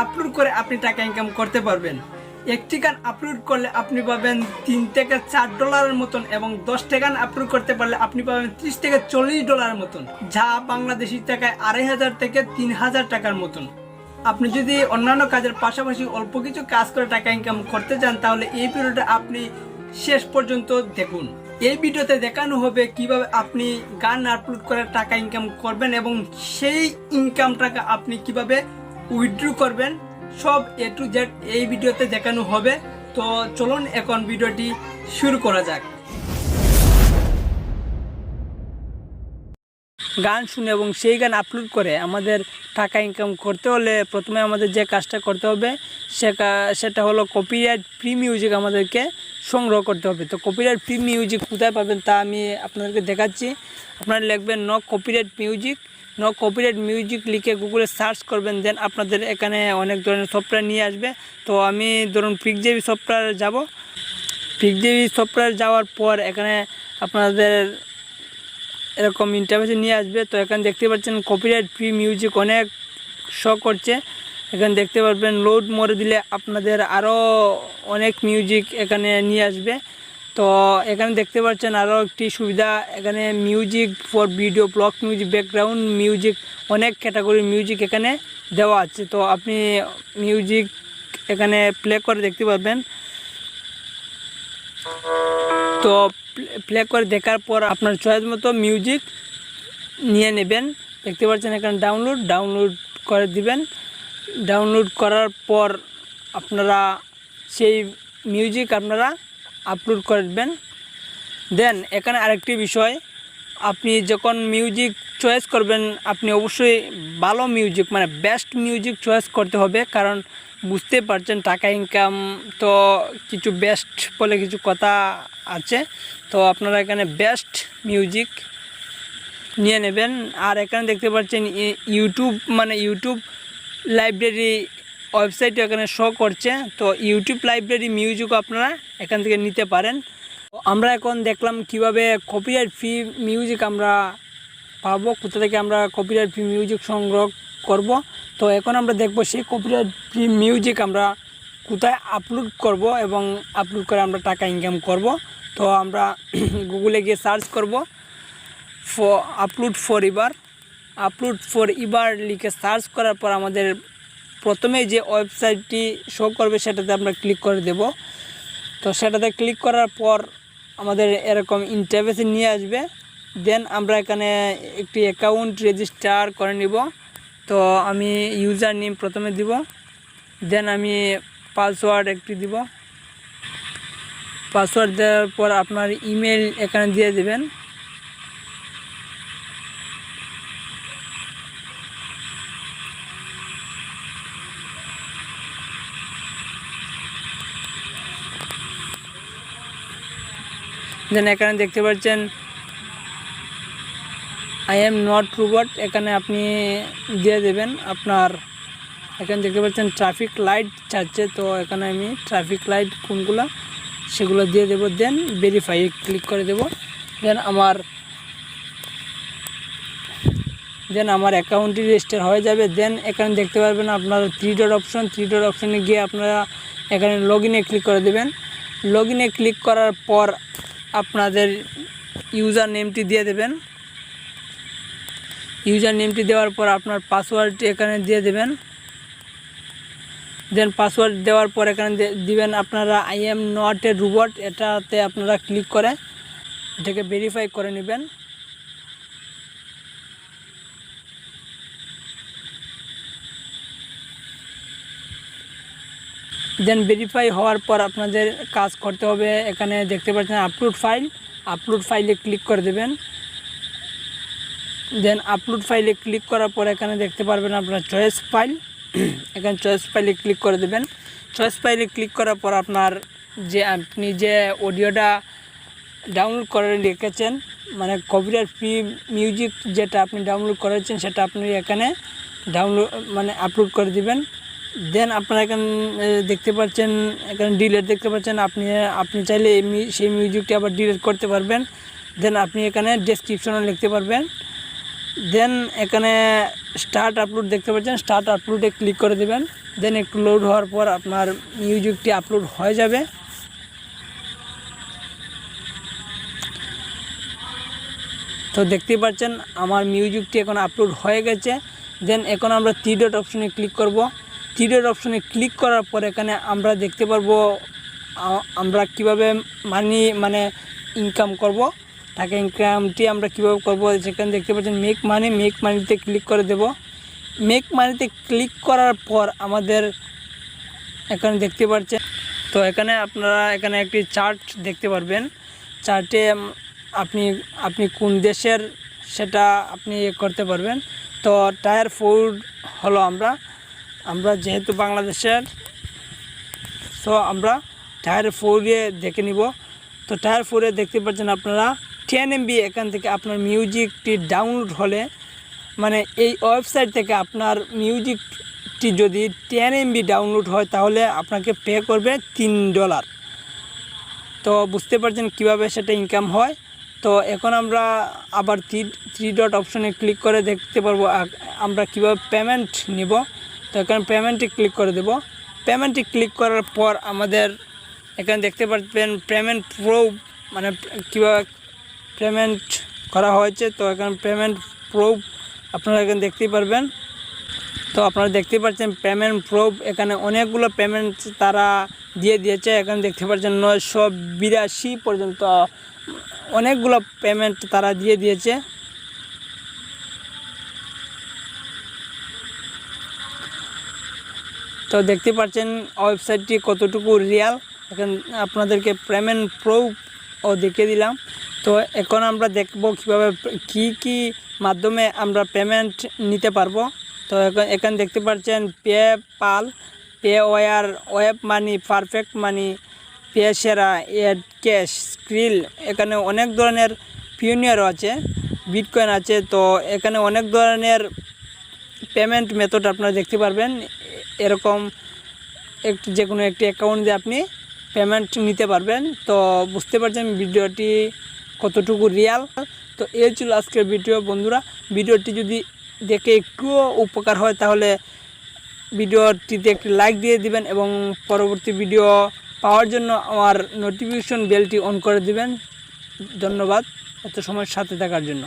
Upload করে আপনি টাকা ইনকাম করতে পারবেন। একটি গান আপলোড করলে আপনি পাবেন $3 থেকে $4 মতন, এবং 10টা গান আপলোড করতে পারলে আপনি পাবেন $30 থেকে $40 মতন, যা বাংলাদেশি টাকায় 2500 থেকে 3000 টাকার মতন। আপনি যদি অন্যান্য কাজের পাশাপাশি অল্প কিছু কাজ করে টাকা ইনকাম করতে চান, তাহলে এই ভিডিওটা আপনি শেষ পর্যন্ত দেখুন। এই ভিডিওতে দেখানো হবে কিভাবে আপনি গান আপলোড করে টাকা ইনকাম করবেন, এবং সেই ইনকাম টাকা আপনি কিভাবে উইথড্র করবেন, সব A to Z এই ভিডিওতে দেখানো হবে। তো চলুন এখন ভিডিওটি শুরু করা যাক। গান শুনে এবং সেই গান আপলোড করে আমাদের টাকা ইনকাম করতে হলে প্রথমে আমাদের যে কাজটা করতে হবে সেটা হলো কপিরাইট ফ্রি মিউজিক আমাদেরকে সংগ্রহ করতে হবে। তো কপিরাইট ফ্রি মিউজিক কোথায় পাবেন তা আমি আপনাদেরকে দেখাচ্ছি। আপনারা লিখবেন নো কপিরাইট মিউজিক লিখে গুগলে সার্চ করবেন, দেন আপনাদের এখানে অনেক ধরনের সফটওয়্যার নিয়ে আসবে। তো আমি ধরুন পিকজেবি সফটওয়্যার যাব। পিকজেবি সফটওয়্যার যাওয়ার পর এখানে আপনাদের এরকম ইন্টারফেসে নিয়ে আসবে। তো এখানে দেখতে পাচ্ছেন কপিরাইট ফ্রি মিউজিক অনেক শো করছে। এখানে দেখতে পারবেন লোড মোড়ে দিলে আপনাদের আরও অনেক মিউজিক এখানে নিয়ে আসবে। তো এখানে দেখতে পাচ্ছেন আরও একটি সুবিধা, এখানে music for video, block music, background music, অনেক ক্যাটাগরির মিউজিক এখানে দেওয়া আছে। তো আপনি মিউজিক এখানে প্লে করে দেখতে পারবেন। তো প্লে করে দেখার পর আপনার চয়েস মতো মিউজিক নিয়ে নেবেন। দেখতে পাচ্ছেন এখানে ডাউনলোড করে দিবেন। ডাউনলোড করার পর আপনারা সেই মিউজিক আপনারা আপলোড করবেন। দেন এখানে আরেকটি বিষয়, আপনি যখন মিউজিক চয়েস করবেন আপনি অবশ্যই ভালো মিউজিক মানে বেস্ট মিউজিক চয়েস করতে হবে, কারণ বুঝতে পারছেন টাকা ইনকাম তো কিছু বেস্ট বলে কিছু কথা আছে। তো আপনারা এখানে বেস্ট মিউজিক নিয়ে নেবেন। আর এখানে দেখতে পাচ্ছেন ইউটিউব লাইব্রেরি ওয়েবসাইটও এখানে শো করছে। তো ইউটিউব লাইব্রেরি মিউজিকও আপনারা এখান থেকে নিতে পারেন। আমরা এখন দেখলাম কিভাবে কপিরাইট ফ্রি মিউজিক আমরা পাবো, কোথা থেকে আমরা কপিরাইট ফ্রি মিউজিক সংগ্রহ করব। তো এখন আমরা দেখব সেই কপিরাইট ফ্রি মিউজিক আমরা কোথায় আপলোড করব এবং আপলোড করে আমরা টাকা ইনকাম করব। তো আমরা গুগলে গিয়ে সার্চ করব আপলোড ফর ইবার লিখে সার্চ করার পর আমাদের প্রথমে যে ওয়েবসাইটটি শো করবে সেটাতে আমরা ক্লিক করে দেব। তো সেটাতে ক্লিক করার পর আমাদের এরকম ইন্টারফেসে নিয়ে আসবে। দেন আমরা এখানে একটি অ্যাকাউন্ট রেজিস্টার করে নিব। তো আমি ইউজার নেম প্রথমে দিব, দেন আমি পাসওয়ার্ড একটি দিব। পাসওয়ার্ড দেওয়ার পর আপনার ইমেল এখানে দিয়ে দেবেন। দেন এখানে দেখতে পাচ্ছেন আই এম নট রোবট, এখানে আপনি দিয়ে দেবেন আপনার। এখানে দেখতে পাচ্ছেন ট্রাফিক লাইট চাচ্ছে, তো এখানে আমি ট্রাফিক লাইট কোনগুলো সেগুলো দিয়ে দেব। দেন ভেরিফাই ক্লিক করে দেব। দেন আমার অ্যাকাউন্টটি রেজিস্টার হয়ে যাবে। দেন এখানে দেখতে পারবেন আপনার থ্রি ডট অপশনে গিয়ে আপনারা এখানে লগ ইনে ক্লিক করে দেবেন। লগ ইনে ক্লিক করার পর আপনাদের ইউজার নেমটি দিয়ে দেবেন। ইউজার নেমটি দেওয়ার পর আপনার পাসওয়ার্ডটি এখানে দিয়ে দেবেন। দেন পাসওয়ার্ড দেওয়ার পর এখানে দিবেন আপনারা I am not a robot, এটাতে আপনারা ক্লিক করে এটাকে ভেরিফাই করে নেবেন। দেন ভেরিফাই হওয়ার পর আপনাদের কাজ করতে হবে। এখানে দেখতে পাচ্ছেন আপলোড ফাইলে ক্লিক করে দেবেন। দেন আপলোড ফাইলে ক্লিক করার পর এখানে দেখতে পারবেন আপনার চয়েস ফাইল, এখানে চয়েস ফাইলে ক্লিক করে দেবেন। চয়েস ফাইলে ক্লিক করার পর আপনার আপনি যে অডিওটা ডাউনলোড করে রেখেছেন মানে কপিরাইট ফ্রি মিউজিক যেটা আপনি ডাউনলোড করেছেন সেটা আপনি এখানে আপলোড করে দিবেন। দেন আপনারা এখানে দেখতে পাচ্ছেন এখানে ডিলিট দেখতে পাচ্ছেন, আপনি চাইলে সেই মিউজিকটি আবার ডিলিট করতে পারবেন। দেন আপনি এখানে ডেসক্রিপশনে লিখতে পারবেন দেন এখানে স্টার্ট আপলোড দেখতে পাচ্ছেন, স্টার্ট আপলোডে ক্লিক করে দেবেন। দেন একটু লোড হওয়ার পর আপনার মিউজিকটি আপলোড হয়ে যাবে। তো দেখতেই পাচ্ছেন আমার মিউজিকটি এখন আপলোড হয়ে গেছে। দেন এখন আমরা থ্রি ডট অপশনে ক্লিক করব। থ্রি ডট অপশনে ক্লিক করার পর এখানে আমরা দেখতে পারবো আমরা কিভাবে মানে ইনকাম করব, টাকা ইনকামটি আমরা কিভাবে করব সেখানে দেখতে পাচ্ছেন মেক মানিতে ক্লিক করে দেব। মেক মানিতে ক্লিক করার পর আমাদের এখানে দেখতে পাচ্ছেন, তো এখানে আপনারা এখানে একটি চার্ট দেখতে পারবেন। চার্টে আপনি কোন দেশের সেটা আপনি করতে পারবেন। তো টায়ার 4 হলো আমরা যেহেতু বাংলাদেশের, সো আমরা টায়ার 4-এ দেখে নিব। তো টায়ার 4-এ দেখতে পাচ্ছেন আপনারা 10 MB এখান থেকে আপনার মিউজিকটি ডাউনলোড হলে, মানে এই ওয়েবসাইট থেকে আপনার মিউজিকটি যদি 10 MB ডাউনলোড হয় তাহলে আপনাকে পে করবে $3। তো বুঝতে পারছেন কিভাবে সেটা ইনকাম হয়। তো এখন আমরা আবার থ্রি ডট অপশনে ক্লিক করে দেখতে পারবো আমরা কিভাবে পেমেন্ট নিব। তো এখানে পেমেন্টে ক্লিক করে দেব। পেমেন্টে ক্লিক করার পর আমাদের এখানে দেখতে পাচ্ছেন পেমেন্ট প্রুফ, মানে কীভাবে পেমেন্ট করা হয়েছে। তো এখানে পেমেন্ট প্রুফ আপনারা এখানে দেখতেই পারবেন। তো আপনারা দেখতে পাচ্ছেন পেমেন্ট প্রুফ, এখানে অনেকগুলো পেমেন্ট তারা দিয়ে দিয়েছে। এখানে দেখতে পাচ্ছেন 982 পর্যন্ত অনেকগুলো পেমেন্ট তারা দিয়ে দিয়েছে। তো দেখতে পাচ্ছেন ওয়েবসাইটটি কতটুকু রিয়াল। এখন আপনাদেরকে পেমেন্ট প্রুফও দেখিয়ে দিলাম। তো এখন আমরা দেখব কীভাবে কী মাধ্যমে আমরা পেমেন্ট নিতে পারবো। তো এখানে দেখতে পাচ্ছেন পেপাল, পেওয়ার, ওয়েব মানি, পারফেক্ট মানি, পেসেরা, এড ক্যাশ, স্ক্রিল, এখানে অনেক ধরনের পিওনিয়ারও আছে, বিটকয়েন আছে। তো এখানে অনেক ধরনের পেমেন্ট মেথড আপনারা দেখতে পারবেন। এরকম যে কোনো একটি অ্যাকাউন্ট দিয়ে আপনি পেমেন্ট নিতে পারবেন। তো বুঝতে পারছেন ভিডিওটি কতটুকু রিয়াল। তো এই ছিল আজকের ভিডিও। বন্ধুরা, ভিডিওটি যদি দেখে একটুও উপকার হয় তাহলে ভিডিওটিতে একটি লাইক দিয়ে দিবেন এবং পরবর্তী ভিডিও পাওয়ার জন্য আমার নোটিফিকেশন বেলটি অন করে দিবেন। ধন্যবাদ এত সময় সাথে থাকার জন্য।